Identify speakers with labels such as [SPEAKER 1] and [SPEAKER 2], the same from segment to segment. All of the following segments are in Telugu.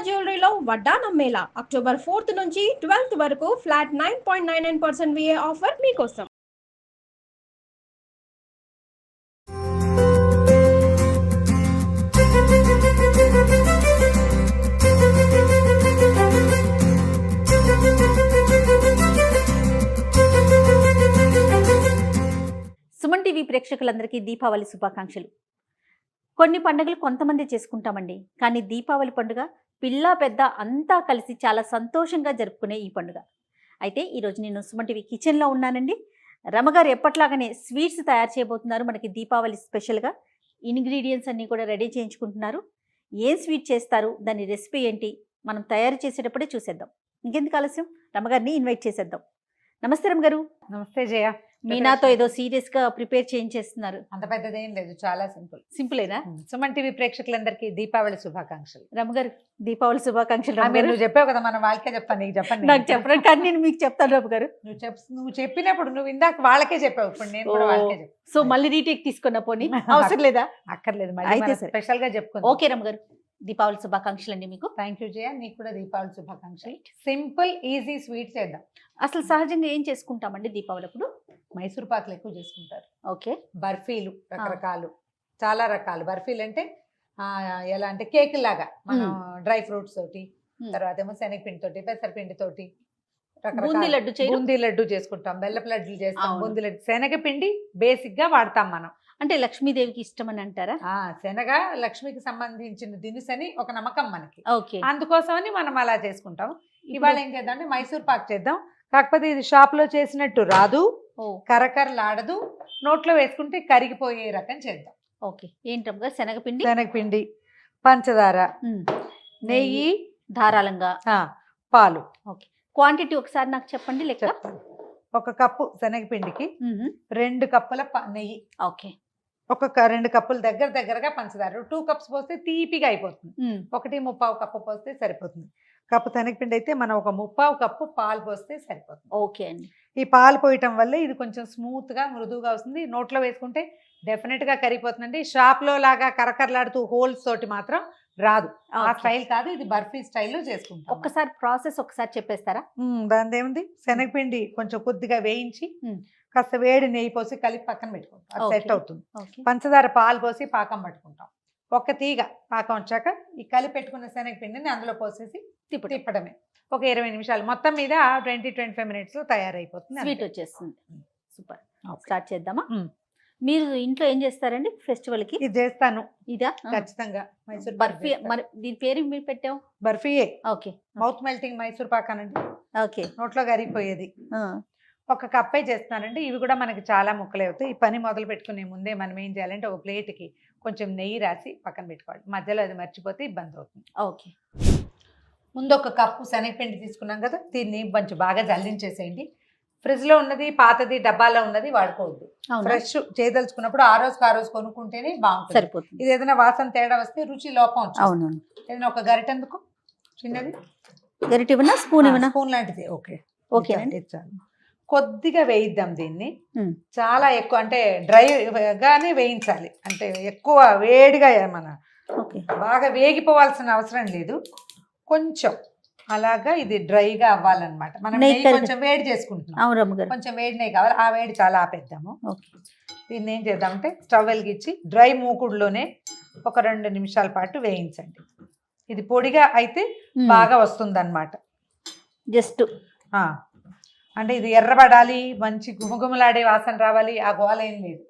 [SPEAKER 1] జ్యువెలరీలో వడ్డానం మేళా అక్టోబర్ 4th నుంచి 12th వరకు ఫ్లాట్ 9.99% VA ఆఫర్ మీకోసం.
[SPEAKER 2] సుమన్ టీవీ ప్రేక్షకులందరికీ దీపావళి శుభాకాంక్షలు. కొన్ని పండుగలు కొంతమంది చేసుకుంటామండి, కానీ దీపావళి పండుగ పిల్ల పెద్ద అంతా కలిసి చాలా సంతోషంగా జరుపుకునే ఈ పండుగ. అయితే ఈరోజు నేను సుమన్ టీవీ కిచెన్లో ఉన్నానండి. రమగారు ఎప్పట్లాగానే స్వీట్స్ తయారు చేయబోతున్నారు. మనకి దీపావళి స్పెషల్గా ఇంగ్రీడియంట్స్ అన్నీ కూడా రెడీ చేయించుకుంటున్నారు. ఏం స్వీట్ చేస్తారు, దాని రెసిపీ ఏంటి, మనం తయారు చేసేటప్పుడే చూసేద్దాం. ఇంకెందుకు ఆలస్యం, రమగారిని ఇన్వైట్ చేసేద్దాం. నమస్తే రమగారు.
[SPEAKER 3] నమస్తే జయ.
[SPEAKER 2] మీనాతో ఏదో సీరియస్ గా ప్రిపేర్ చేయించేస్తున్నారు.
[SPEAKER 3] అంత పెద్దదేం లేదు, చాలా
[SPEAKER 2] సింపులేనా?
[SPEAKER 3] సుమన్ టీవీ ప్రేక్షకులందరికీ దీపావళి శుభాకాంక్షలు.
[SPEAKER 2] రమగారు దీపావళి శుభాకాంక్షలు.
[SPEAKER 3] నువ్వు చెప్పావు కదా, మనం వాళ్ళకే చెప్తాను, నీకు చెప్పండి.
[SPEAKER 2] నాకు చెప్పడం కానీ నేను మీకు చెప్తాను రమగారు.
[SPEAKER 3] నువ్వు చెప్పినప్పుడు నువ్వు ఇందాక వాళ్ళకే చెప్పావు, ఇప్పుడు నేను కూడా వాళ్ళకే చెప్పాను.
[SPEAKER 2] సో మళ్ళీ రీటేక్ తీసుకున్న పోనీ అవసరం లేదా?
[SPEAKER 3] అక్కర్లేదు,
[SPEAKER 2] అయితే
[SPEAKER 3] స్పెషల్ గా చెప్పుకుందాం.
[SPEAKER 2] ఓకే రమగారు, దీపావళి శుభాకాంక్షలు అండి మీకు.
[SPEAKER 3] థ్యాంక్ యూ జయ, నీకు కూడా దీపావళి శుభాకాంక్షలు. సింపుల్ ఈజీ స్వీట్ చేద్దాం.
[SPEAKER 2] అసలు సహజంగా ఏం చేసుకుంటామండి దీపావళి అప్పుడు?
[SPEAKER 3] మైసూర్ పాకులు ఎక్కువ చేసుకుంటారు.
[SPEAKER 2] ఓకే.
[SPEAKER 3] బర్ఫీలు రకరకాలు, చాలా రకాలు. బర్ఫీలు అంటే ఎలా అంటే కేక్ లాగా, మనం డ్రై ఫ్రూట్స్ తోటి, తర్వాత ఏమో శనగపిండి తోటి, పెసరపిండి తోటి, బూందీ లడ్డు చేసుకుంటాం, బెల్లపు లడ్డులు చేస్తాం, బూందీ లడ్డు. శనగపిండి బేసిక్ గా వాడతాం మనం.
[SPEAKER 2] అంటే లక్ష్మీదేవికి ఇష్టం అని అంటారా?
[SPEAKER 3] శనగ లక్ష్మికి సంబంధించిన దినుసు అని ఒక నమ్మకం మనకి.
[SPEAKER 2] ఓకే.
[SPEAKER 3] అందుకోసమని మనం అలా చేసుకుంటాం. ఇవాళ ఏం చేద్దాం అంటే మైసూర్ పాక్ చేద్దాం. కాకపోతే ఇది షాప్ లో చేసినట్టు రాదు, కరకరలాడదు, నోట్లో వేసుకుంటే కరిగిపోయే రకం చేద్దాం.
[SPEAKER 2] ఓకే. ఏంటమ్మగా?
[SPEAKER 3] శనగపిండి, పంచదార, నెయ్యి,
[SPEAKER 2] ధారాళంగా
[SPEAKER 3] పాలు.
[SPEAKER 2] ఓకే. క్వాంటిటీ ఒకసారి నాకు చెప్పండి. లెక్క
[SPEAKER 3] 1 కప్పు శనగపిండికి 2 కప్పుల నెయ్యి.
[SPEAKER 2] ఓకే.
[SPEAKER 3] 2 కప్పులు దగ్గరగా పంచదార. 2 కప్స్ పోస్తే తీపిగా అయిపోతుంది. 1.25 కప్పు పోస్తే సరిపోతుంది. కప్పు శనగపిండి అయితే మనం 1.25 కప్పు పాలు పోస్తే సరిపోతుంది.
[SPEAKER 2] ఓకే అండి.
[SPEAKER 3] ఈ పాలు పోయటం వల్ల ఇది కొంచెం స్మూత్ గా మృదువుగా వస్తుంది. నోట్లో వేసుకుంటే డెఫినెట్ గా కరిగిపోతుందండి. షాప్ లో లాగా కరకరలాడుతూ హోల్స్ తోటి మాత్రం రాదు. ఆ స్టైల్ కాదు, ఇది బర్ఫీ స్టైల్లో చేసుకుంటాం.
[SPEAKER 2] ఒక్కసారి ప్రాసెస్ ఒకసారి చెప్పేస్తారా?
[SPEAKER 3] దాని ఏముంది, శనగపిండి కొంచెం కొద్దిగా వేయించి కాస్త వేడి నెయ్యి పోసి కలిపి పక్కన పెట్టుకుంటాం, అది సెట్ అవుతుంది. పంచదార పాలు పోసి పాకం పట్టుకుంటాం. ఒక తీగ పాకం వచ్చాక ఈ కలిపి పెట్టుకున్న శనగపిండిని అందులో పోసేసి తిప్పడమే. ఒక 20 నిమిషాలు, మొత్తం మీద 20-25 మినిట్స్ లో తయారైపోతుంది,
[SPEAKER 2] స్వీట్ వచ్చేస్తుంది. సూపర్. స్టార్ట్ చేద్దామా? మీరు ఇంట్లో ఏం చేస్తారండి ఫెస్టివల్ కి?
[SPEAKER 3] ఇది చేస్తాను.
[SPEAKER 2] ఇదా?
[SPEAKER 3] ఖచ్చితంగా మైసూర్
[SPEAKER 2] బర్ఫీ. మరి దీని పేరు మీరు పెట్టావు?
[SPEAKER 3] బర్ఫీయే.
[SPEAKER 2] Okay.
[SPEAKER 3] Mouth melting Mysore pak అనండి.
[SPEAKER 2] ఓకే.
[SPEAKER 3] నోట్లో కరిగిపోయేది. 1 కప్పే చేస్తున్నానండి. ఇవి కూడా మనకి చాలా ముక్కలే అవుతాయి. ఈ పని మొదలు పెట్టుకునే ముందే మనం ఏం చేయాలంటే ఒక ప్లేట్కి కొంచెం నెయ్యి రాసి పక్కన పెట్టుకోవాలి. మధ్యలో అది మర్చిపోతే ఇబ్బంది అవుతుంది.
[SPEAKER 2] ఓకే.
[SPEAKER 3] ముందు 1 కప్పు శనగపిండి తీసుకున్నాం కదా, దీన్ని కొంచెం బాగా జల్లించేసేయండి. ఫ్రిడ్జ్ లో ఉన్నది, పాతది, డబ్బాలో ఉన్నది వాడుకోవద్దు. ఫ్రెష్ చేయదలుచుకున్నప్పుడు ఆ రోజు కొనుక్కుంటేనే బాగుంటుంది, సరిపోతుంది. ఇది ఏదైనా వాసన తేడా వస్తే రుచి లోపం వచ్చింది. ఏదైనా ఒక గరిటెందుకు, చిన్నది
[SPEAKER 2] గరిటె ఇవ్వనా, స్పూన్ ఇవ్వనా?
[SPEAKER 3] స్పూన్ లాంటిది. ఓకే.
[SPEAKER 2] ఓకే.
[SPEAKER 3] కొద్దిగా వేయిద్దాం దీన్ని. చాలా ఎక్కువ అంటే డ్రై గానే వేయించాలి, అంటే ఎక్కువ వేడిగా మన బాగా వేగిపోవాల్సిన అవసరం లేదు. కొంచెం అలాగా ఇది డ్రైగా అవ్వాలన్నమాట. మనం కొంచెం వేడి చేసుకుంటున్నాం, కొంచెం వేడి నెయ్యి కావాలి. ఆ వేడి చాలా ఆపేద్దాము. దీన్ని ఏం చేద్దామంటే స్టవ్ వెలిగించి డ్రై మూకుడులోనే ఒక 2 నిమిషాల పాటు వేయించండి. ఇది పొడిగా అయితే బాగా వస్తుంది అన్నమాట.
[SPEAKER 2] జస్ట్
[SPEAKER 3] అంటే ఇది ఎర్రబడాలి, మంచి గుమగుమలాడే వాసన రావాలి, ఆ గోల ఏం లేదు.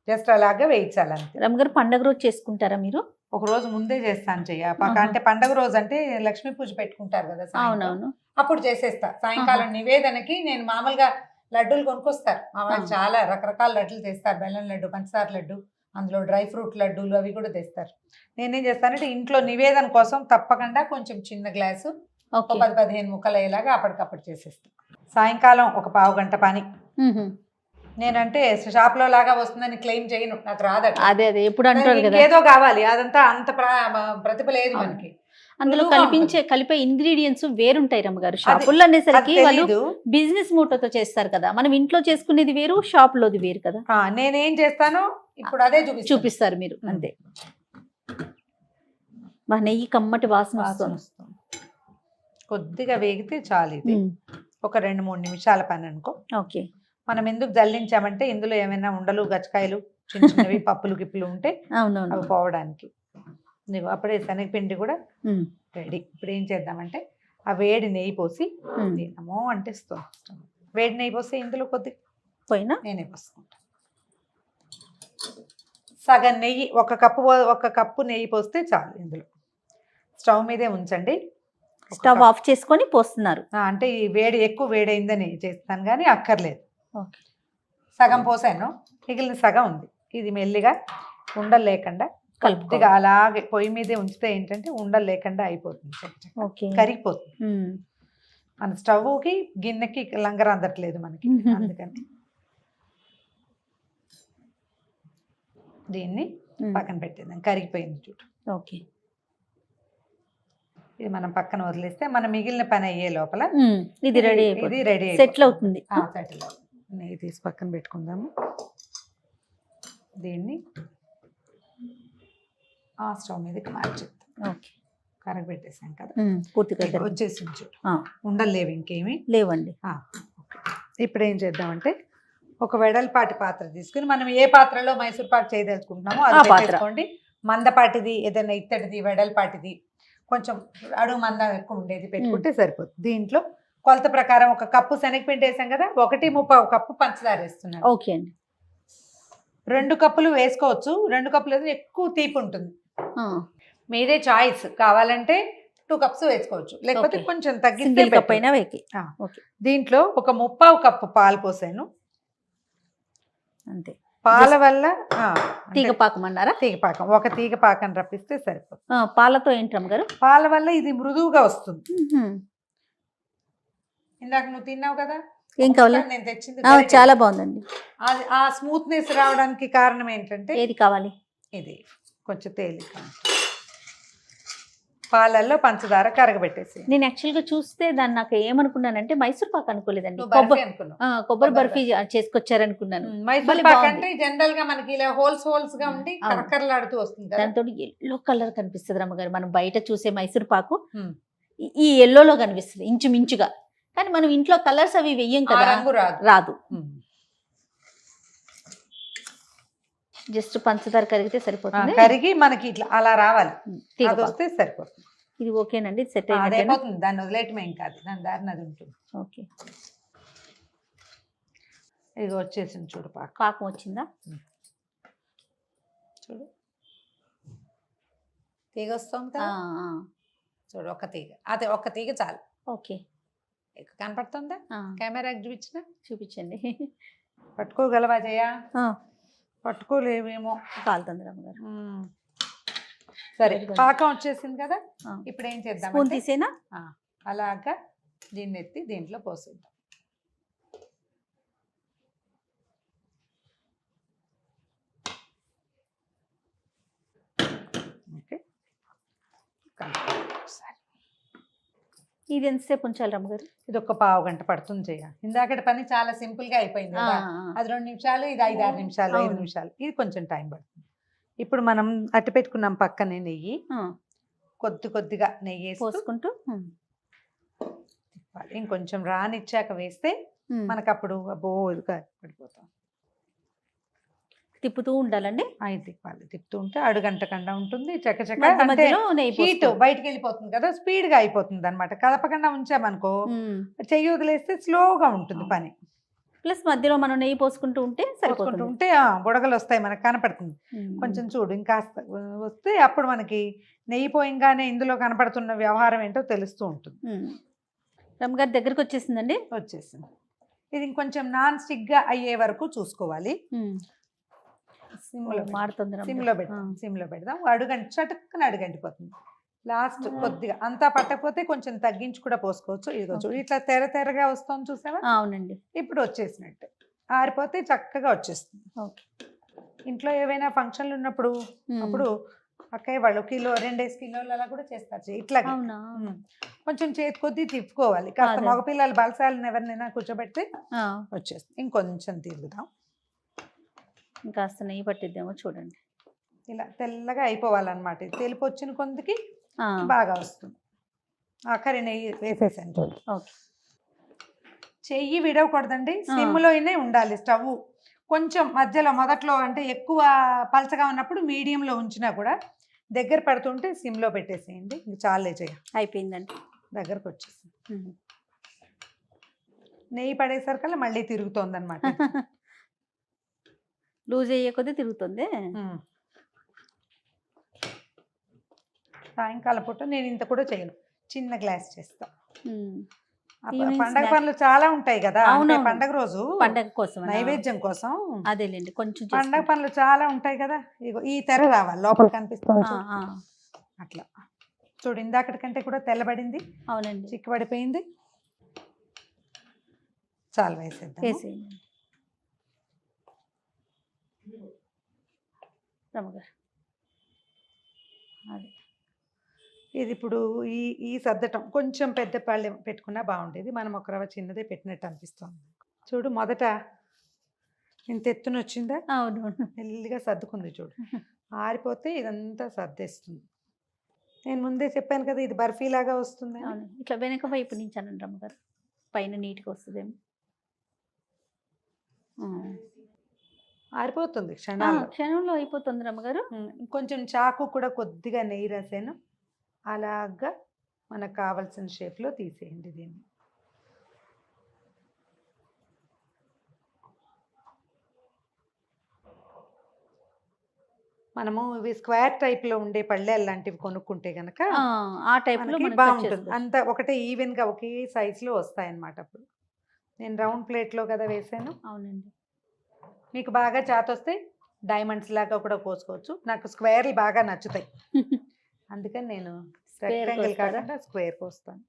[SPEAKER 3] జస్ట్ అలాగా వేయించాలి అంతే.
[SPEAKER 2] రమగారు పండగ రోజు చేసుకుంటారా మీరు?
[SPEAKER 3] ఒక రోజు ముందే చేస్తాను చెయ్య. అంటే పండగ రోజు అంటే లక్ష్మీ పూజ పెట్టుకుంటారు కదా,
[SPEAKER 2] అవునవును,
[SPEAKER 3] అప్పుడు చేసేస్తా. సాయంకాలం నివేదనకి నేను మామూలుగా లడ్డూలు కొనుక్కొస్తారు మా వాళ్ళు. చాలా రకరకాల లడ్డూలు తెస్తారు, బెల్లం లడ్డు, పంచదార లడ్డు, అందులో డ్రై ఫ్రూట్ లడ్డూలు అవి కూడా తెస్తారు. నేనేం చేస్తానంటే ఇంట్లో నివేదన కోసం తప్పకుండా కొంచెం చిన్న గ్లాసు 10-15 ముక్కలు అయ్యేలాగా అప్పటికప్పుడు చేసేస్తాను. సాయంకాలం ఒక పావు గంట పని. నేనంటే షాప్ లో లాగా వస్తుందని క్లెయిమ్ చేయను, నాకు రాదట.
[SPEAKER 2] అదే ఎప్పుడు అంటారు కదా,
[SPEAKER 3] ఏదో కావాలి, అదంతా అంత ప్రతిభ లేదు మనకి.
[SPEAKER 2] అందులో కలిపే ఇంగ్రీడియంట్స్ వేరుంటాయి రమ్మగారు. షాపుల్లో అనేసరికి వాళ్ళు బిజినెస్ మోటోతో చేస్తారు కదా, మనం ఇంట్లో చేసుకునేది వేరు, షాప్ లోది వేరు కదా.
[SPEAKER 3] నేనేం చేస్తానో ఇప్పుడు అదే చూపిస్తారు
[SPEAKER 2] మీరు అంతే. నెయ్యి కమ్మటి వాసన వస్తుంది.
[SPEAKER 3] కొద్దిగా వేగితే చాలు. ఇది ఒక 2-3 నిమిషాల పని అనుకో.
[SPEAKER 2] ఓకే.
[SPEAKER 3] మనం ఎందుకు జల్లించామంటే ఇందులో ఏమైనా ఉండలు గచ్చకాయలు చిన్న చిన్నవి పప్పులు గిప్పులు ఉంటే అవి పోవడానికి. అప్పుడే శనగపిండి కూడా రెడీ. ఇప్పుడు ఏం చేద్దామంటే ఆ వేడి నెయ్యి పోసి తినమో అంటే వేడి నెయ్యి పోసి ఇందులో కొద్ది
[SPEAKER 2] పోయినా
[SPEAKER 3] నేనే పోసుకుంటా. సగం నెయ్యి, ఒక కప్పు నెయ్యి పోస్తే చాలు. ఇందులో స్టవ్ మీదే ఉంచండి.
[SPEAKER 2] స్టవ్ ఆఫ్ చేసుకొని పోస్తున్నారు.
[SPEAKER 3] అంటే ఈ వేడి ఎక్కువ వేడైందని చేస్తాను కానీ అక్కర్లేదు. సగం పోసాను, మిగిలిన సగం ఉంది. ఇది మెల్లిగా ఉండలు లేకుండా కొద్దిగా అలాగే పొయ్యి మీదే ఉంచితే ఏంటంటే ఉండలు లేకుండా అయిపోతుంది, కరిగిపోతుంది. మన స్టవ్కి గిన్నెకి లంగర అందట్లేదు మనకి, అందుకని దీన్ని పక్కన పెట్టేద్దాం. కరిగిపోయింది చూడు.
[SPEAKER 2] ఓకే.
[SPEAKER 3] ఇది మనం పక్కన వదిలేస్తే మన మిగిలిన పని అయ్యే లోపల
[SPEAKER 2] ఇది రెడీ,
[SPEAKER 3] ఇది రెడీ
[SPEAKER 2] సెటిల్ అవుతుంది.
[SPEAKER 3] సెటిల్ అవుతుంది. నెయ్యి తీసి పక్కన పెట్టుకుందాము. దీన్ని ఆ స్టవ్ మీదకి మార్చేద్దాం.
[SPEAKER 2] ఓకే.
[SPEAKER 3] కరగబెట్టేసాం కదా,
[SPEAKER 2] పూర్తిగా
[SPEAKER 3] వచ్చేసింది చూడు. ఉండలు లేవు, ఇంకేమి
[SPEAKER 2] లేవండి.
[SPEAKER 3] ఇప్పుడు ఏం చేద్దామంటే ఒక వెడల్పాటి పాత్ర తీసుకుని మనం ఏ పాత్రలో మైసూర్ పాక్ చేయదలుచుకుంటున్నామో అది పెట్టేసుకోండి. మందపాటిది ఏదైనా ఇత్తడిది వెడల్పాటిది కొంచెం అడుగు మందం ఎక్కువ ఉండేది పెట్టుకుంటే సరిపోతుంది. దీంట్లో కొలత ప్రకారం ఒక కప్పు శనగపిండి వేసాం కదా, 1.35 కప్పు పంచదార వేస్తున్నాను.
[SPEAKER 2] ఓకే అండి.
[SPEAKER 3] 2 కప్పులు వేసుకోవచ్చు, 2 కప్పులు అయితే ఎక్కువ తీపి ఉంటుంది. మీదే చాయిస్. కావాలంటే 2 కప్స్ వేసుకోవచ్చు, లేకపోతే కొంచెం తగ్గిస్తే దీంట్లో ఒక 3/4 కప్పు పాలు పోసాను.
[SPEAKER 2] అంతే.
[SPEAKER 3] పాల వల్ల
[SPEAKER 2] తీగపాకం అన్నారా?
[SPEAKER 3] తీగపాకం, ఒక తీగపాకం రప్పిస్తే సరిపోతుంది.
[SPEAKER 2] పాలతో ఏంటమ్మ గారు?
[SPEAKER 3] పాల వల్ల ఇది మృదువుగా వస్తుంది. ఇందాక నువ్వు తిన్నావు కదా,
[SPEAKER 2] ఏం కావాలి?
[SPEAKER 3] నేను తెచ్చింది
[SPEAKER 2] చాలా బాగుందండి.
[SPEAKER 3] ఆ స్మూత్నెస్ రావడానికి కారణం ఏంటంటే
[SPEAKER 2] ఏది కావాలి?
[SPEAKER 3] ఇది కొంచెం తేలిక పాలల్లో పంచదార కరగబెట్టేసి.
[SPEAKER 2] నేను యాక్చువల్గా చూస్తే దాన్ని నాకు ఏమనుకున్నానంటే మైసూర్ పాక్ అనుకోలేదండి, కొబ్బరి బర్ఫీ చేసుకొచ్చారనుకున్నాను.
[SPEAKER 3] మైసూర్ పాక్ అంటే జనరల్ గా మనకి ఇలా హోల్స్ గా ఉండి కరకరలాడుతూ వస్తుంది.
[SPEAKER 2] దాంతో ఎల్లో కలర్ కనిపిస్తుంది రమ్మగారు. మనం బయట చూసే మైసూర్ పాకు ఈ ఎల్లోలో కనిపిస్తుంది ఇంచుమించుగా, కానీ మనం ఇంట్లో కలర్స్ అవి వెయ్యం కదా, రాదు. జస్ట్ పంచదార కరిగితే సరిపోతుంది.
[SPEAKER 3] కరిగి మనకి ఇట్లా అలా రావాలి, వస్తే సరిపోతుంది.
[SPEAKER 2] ఇది ఓకేనండి, సెట్
[SPEAKER 3] అయిపోతుంది. దాన్ని వదిలేయటమే ఏం కాదు, దాని దారిని అది ఉంటుంది.
[SPEAKER 2] ఓకే.
[SPEAKER 3] ఇది వచ్చేసింది చూడు,
[SPEAKER 2] పాకం వచ్చిందా
[SPEAKER 3] చూడు, తీగ వస్తుంది చూడు, ఒక తీగ, అదే ఒక్క తీగ చాలు.
[SPEAKER 2] ఓకే.
[SPEAKER 3] కనపడుతుందా? కెమెరాకి
[SPEAKER 2] చూపించండి.
[SPEAKER 3] పట్టుకోగలవా జయ? పట్టుకోలేవేమో,
[SPEAKER 2] కాలుతుంది రమ్మగారు.
[SPEAKER 3] సరే, పాకం వచ్చేసింది కదా. ఇప్పుడు ఏం చేద్దాం,
[SPEAKER 2] స్పూన్ తీసేనా?
[SPEAKER 3] అలాగా దీన్ని ఎత్తి దీంట్లో పోసేద్దాం. ఓకే.
[SPEAKER 2] ఇది ఎంతసేపు ఉంచాలి రమ్మగారు?
[SPEAKER 3] ఇది ఒక 1/2 గంట పడుతుంది చేయ. ఇందాకటి పని చాలా సింపుల్ గా అయిపోయింది కదా, అది 2 నిమిషాలు, ఇది 5-6 నిమిషాలు, 5 నిమిషాలు. ఇది కొంచెం టైం పడుతుంది. ఇప్పుడు మనం అట్టి పెట్టుకున్నాం పక్కనే నెయ్యి, కొద్దిగా నెయ్యి వేసుకుంటూ తిప్పాలి. ఇంకొంచెం రానిచ్చాక వేస్తే మనకు అప్పుడు బోదుగా పడిపోతాం.
[SPEAKER 2] తిప్పుతూ ఉండాలండి.
[SPEAKER 3] తిప్పాలి, తిప్పుతూ ఉంటే అడుగంటకుండా ఉంటుంది. చక్కచక్క అంటే హీట్ బయటకు వెళ్ళిపోతుంది కదా, స్పీడ్ గా అయిపోతుంది అనమాట. కదపకుండా ఉంచామనుకో, చెయ్యి వదిలేస్తే స్లోగా ఉంటుంది పని.
[SPEAKER 2] ప్లస్ మధ్యలో మనం నెయ్యి పోసుకుంటూ ఉంటే
[SPEAKER 3] సరిపోతుంది. ఉంటే బుడగలు వస్తాయి, మనకు కనపడుతుంది. కొంచెం చూడు, ఇంకాస్త వస్తే అప్పుడు మనకి నెయ్యి పోయంగానే ఇందులో కనపడుతున్న వ్యవహారం ఏంటో తెలుస్తూ ఉంటుంది.
[SPEAKER 2] రమ్మగారి దగ్గరకు వచ్చేసిందండి.
[SPEAKER 3] వచ్చేసింది. ఇది ఇంకొంచెం నాన్ స్టిక్ గా అయ్యే వరకు చూసుకోవాలి. సిమ్లో పెడదాం. చటుక్కున అడుగంటిపోతుంది. లాస్ట్ కొద్దిగా అంతా పట్టకపోతే కొంచెం తగ్గించి కూడా పోసుకోవచ్చు. ఇదిగో చూడు, ఇట్లా తెరగా వస్తుంది, చూసావా?
[SPEAKER 2] అవునండి.
[SPEAKER 3] ఇప్పుడు వచ్చేసినట్టు. ఆరిపోతే చక్కగా వచ్చేస్తుంది. ఇంట్లో ఏవైనా ఫంక్షన్లు ఉన్నప్పుడు అప్పుడు అక్కయ్య వాళ్ళు 1-2 కిలోలు అలా కూడా చేస్తారు. ఇట్లా కొంచెం చేతి కొద్దీ తిప్పుకోవాలి. కాస్త మగపిల్లలు బలసాలను ఎవరినైనా కూర్చోబెడితే వచ్చేస్తుంది. ఇంకొంచెం తిరుగుదాం,
[SPEAKER 2] ఇంకాస్త నెయ్యి పట్టిద్దామో చూడండి.
[SPEAKER 3] ఇలా తెల్లగా అయిపోవాలన్నమాట. తెలుపు వచ్చిన కొందికి బాగా వస్తుంది. ఆఖరి నెయ్యి వేసేసాను చూడు.
[SPEAKER 2] ఓకే.
[SPEAKER 3] చెయ్యి విడవకూడదండి, సిమ్లోనే ఉండాలి స్టవ్. కొంచెం మధ్యలో మొదట్లో అంటే ఎక్కువ పలచగా ఉన్నప్పుడు మీడియంలో ఉంచినా కూడా దగ్గర పడుతుంటే సిమ్లో పెట్టేసేయండి. ఇంక చాలే చెయ్యి.
[SPEAKER 2] అయిపోయిందండి.
[SPEAKER 3] దగ్గరకు వచ్చేసింది. నెయ్యి పడేసరికల్లా మళ్ళీ తిరుగుతోంది అనమాట.
[SPEAKER 2] లూజ్ అయ్యే కొద్దీ తిరుగుతుంది.
[SPEAKER 3] సాయంకాలం పూట నేను ఇంత కూడా చేయను, చిన్న గ్లాస్ చేస్తా.
[SPEAKER 2] ఈవినింగ్
[SPEAKER 3] పండగ పనులు చాలా ఉంటాయి కదా,
[SPEAKER 2] అవును,
[SPEAKER 3] అంటే పండగ రోజు
[SPEAKER 2] పండగ కోసం
[SPEAKER 3] నైవేద్యం కోసం.
[SPEAKER 2] అదేలేండి, కొంచెం
[SPEAKER 3] పండగ పనులు చాలా ఉంటాయి కదా. ఇగో ఈ తెర రావాలి, లోపల కనిపిస్తుంది అట్లా చూడు. ఇందాకటి కంటే కూడా తెల్లబడింది.
[SPEAKER 2] అవునండి,
[SPEAKER 3] చిక్కుబడిపోయింది. చాలు వేసేద్దాం.
[SPEAKER 2] వేసేయండి రమ్మగారు. అదే
[SPEAKER 3] ఇది ఇప్పుడు ఈ సర్దటం కొంచెం పెద్ద పళ్ళెం పెట్టుకున్నా బాగుండేది. మనం ఒక రవ్వ చిన్నదే పెట్టినట్టు అనిపిస్తుంది. చూడు, మొదట ఇంత ఎత్తున వచ్చిందా?
[SPEAKER 2] అవును,
[SPEAKER 3] మెల్లిగా సర్దుకుంది చూడు. ఆరిపోతే ఇదంతా సర్దేస్తుంది. నేను ముందే చెప్పాను కదా, ఇది బర్ఫీ లాగా వస్తుంది.
[SPEAKER 2] అవును, ఇట్లా వెనక వైపు నుంచి అనండి రమ్మగారు, పైన నీట్గా వస్తుందేమో.
[SPEAKER 3] ఆరిపోతుంది
[SPEAKER 2] క్షణంలో అయిపోతుంది రమ్మగారు.
[SPEAKER 3] కొంచెం చాకు కూడా కొద్దిగా నెయ్యి రాసాను. అలాగా మనకు కావాల్సిన షేప్లో తీసేయండి దీన్ని. మనము ఇవి స్క్వేర్ టైప్లో ఉండే పళ్ళెలు లాంటివి కొనుక్కుంటే కనుక
[SPEAKER 2] ఆ టైప్లో
[SPEAKER 3] బాగుంటుంది. అంతా ఒకటే ఈవెన్గా ఒకే సైజులో వస్తాయన్నమాట. అప్పుడు నేను రౌండ్ ప్లేట్లో కదా వేసాను.
[SPEAKER 2] అవునండి,
[SPEAKER 3] మీకు బాగా చేతొస్తే డైమండ్స్ లాగా కూడా కోసుకోవచ్చు. నాకు స్క్వేర్లు బాగా నచ్చుతాయి, అందుకని నేను రెక్టాంగిల్ కాకుండా స్క్వేర్ కోస్తాను.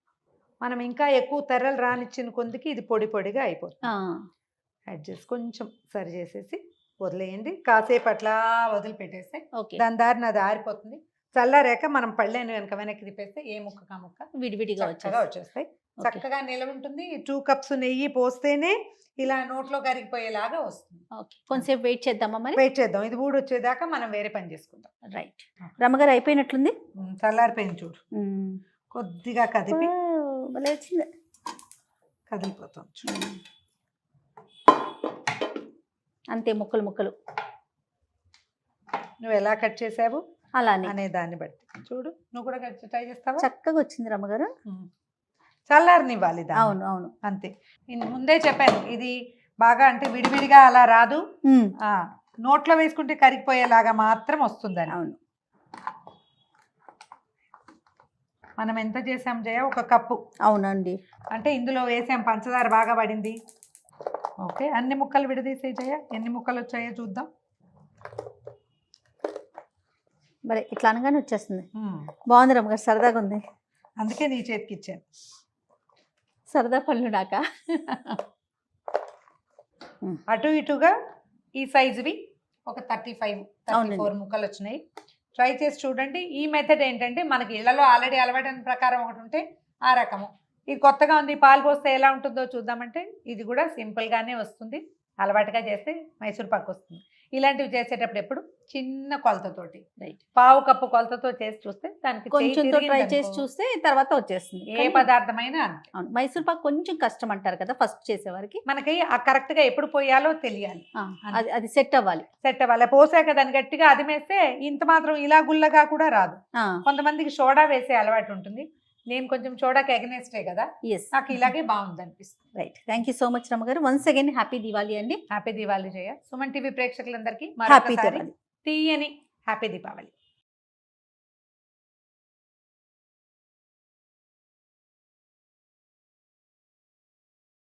[SPEAKER 3] మనం ఇంకా ఎక్కువ తెరలు రానిచ్చిన కొందికి ఇది పొడి పొడిగా అయిపోతుంది. అడ్జస్ట్ కొంచెం సరి చేసేసి వదిలేయండి. కాసేపు అట్లా వదిలిపెట్టేస్తే దాని దారిని అది ఆరిపోతుంది. చల్లారాక మనం పళ్ళేను వెనక్కి తిప్పేస్తే ఏ ముక్క ముక్క
[SPEAKER 2] విడివిడిగా
[SPEAKER 3] వచ్చేస్తాయి. చక్కగా నిలవ ఉంటుంది. 2 కప్స్ నెయ్యి పోస్తేనే ఇలా నోట్లో కరిగిపోయేలాగా వస్తుంది.
[SPEAKER 2] కొంచెంసేపు వెయిట్ చేద్దామా? మరి
[SPEAKER 3] వెయిట్ చేద్దాం. ఇది ఊడి వచ్చేదాకా మనం వేరే పని చేసుకుందాం.
[SPEAKER 2] రైట్. రమ్మగారు అయిపోయినట్లుంది.
[SPEAKER 3] చల్లారిపోయింది చూడు. కొద్దిగా కదిపి
[SPEAKER 2] వచ్చింది,
[SPEAKER 3] కదిలిపోతాం చూడు.
[SPEAKER 2] అంతే, ముక్కలు ముక్కలు
[SPEAKER 3] నువ్వు ఎలా కట్ చేసావు
[SPEAKER 2] అలానే
[SPEAKER 3] అనే దాన్ని బట్టి చూడు. నువ్వు కూడా కట్ ట్రై చేస్తావా?
[SPEAKER 2] చక్కగా వచ్చింది రమ్మగారు.
[SPEAKER 3] చల్లారనివ్వాలి.
[SPEAKER 2] అవును అవును,
[SPEAKER 3] అంతే. ముందే చెప్పాను, ఇది బాగా అంటే విడివిడిగా అలా రాదు. నోట్లో వేసుకుంటే కరిగిపోయేలాగా మాత్రం వస్తుందని.
[SPEAKER 2] అవును.
[SPEAKER 3] మనం ఎంత చేసాం జయ? 1 కప్పు.
[SPEAKER 2] అవునండి.
[SPEAKER 3] అంటే ఇందులో వేసాం పంచదార బాగా పడింది. ఓకే, అన్ని ముక్కలు విడదీసే జయ. ఎన్ని ముక్కలు వచ్చాయో చూద్దాం.
[SPEAKER 2] మరి ఇట్లా అనగానే వచ్చేస్తుంది. బాగుంది రమ్మగారు, సరదాగా ఉంది.
[SPEAKER 3] అందుకే నీ చేతికి ఇచ్చాను.
[SPEAKER 2] సరదా పళ్ళు నాక.
[SPEAKER 3] అటు ఇటుగా ఈ సైజువి ఒక 34 ముక్కలు వచ్చినాయి. ట్రై చేసి చూడండి. ఈ మెథడ్ ఏంటంటే మనకి ఇళ్లలో ఆల్రెడీ అలవాటైన ప్రకారం ఒకటి ఉంటే ఆ రకము. ఇది కొత్తగా ఉంది, పాలు పోస్తే ఎలా ఉంటుందో చూద్దామంటే ఇది కూడా సింపుల్గానే వస్తుంది. అలవాటుగా చేస్తే మైసూర్ పాకు వస్తుంది. ఇలాంటివి చేసేటప్పుడు ఎప్పుడు చిన్న కొలతతోటి, పావు కప్పు కొలతతో చేసి చూస్తే దానికి
[SPEAKER 2] కొంచెం ట్రై చేసి చూస్తే తర్వాత వచ్చేస్తుంది.
[SPEAKER 3] ఏ పదార్థమైనా
[SPEAKER 2] మైసూర్ పాకు కొంచెం కష్టం అంటారు కదా ఫస్ట్ చేసేవారికి.
[SPEAKER 3] మనకి ఆ కరెక్ట్ గా ఎప్పుడు పోయాలో తెలియాలి.
[SPEAKER 2] అది సెట్ అవ్వాలి.
[SPEAKER 3] పోసాక దాన్ని గట్టిగా అదిమేస్తే ఇంత మాత్రం ఇలా గుల్లగా కూడా రాదు. కొంతమందికి సోడా వేసే అలవాటు ఉంటుంది. నేను కొంచెం సోడాకి ఎగనేస్టే కదా, నాకు ఇలాగే బాగుంది అనిపిస్తుంది.
[SPEAKER 2] Right. Thank you so much రమ్మగారు. వన్స్ అగైన్ హ్యాపీ దివాళీ అండి.
[SPEAKER 3] హ్యాపీ దివాళీ జయ. సుమన్ టీవీ ప్రేక్షకులందరికీ
[SPEAKER 2] హ్యాపీ దివాళీ.
[SPEAKER 3] తీయని హ్యాపీ దీపావళి.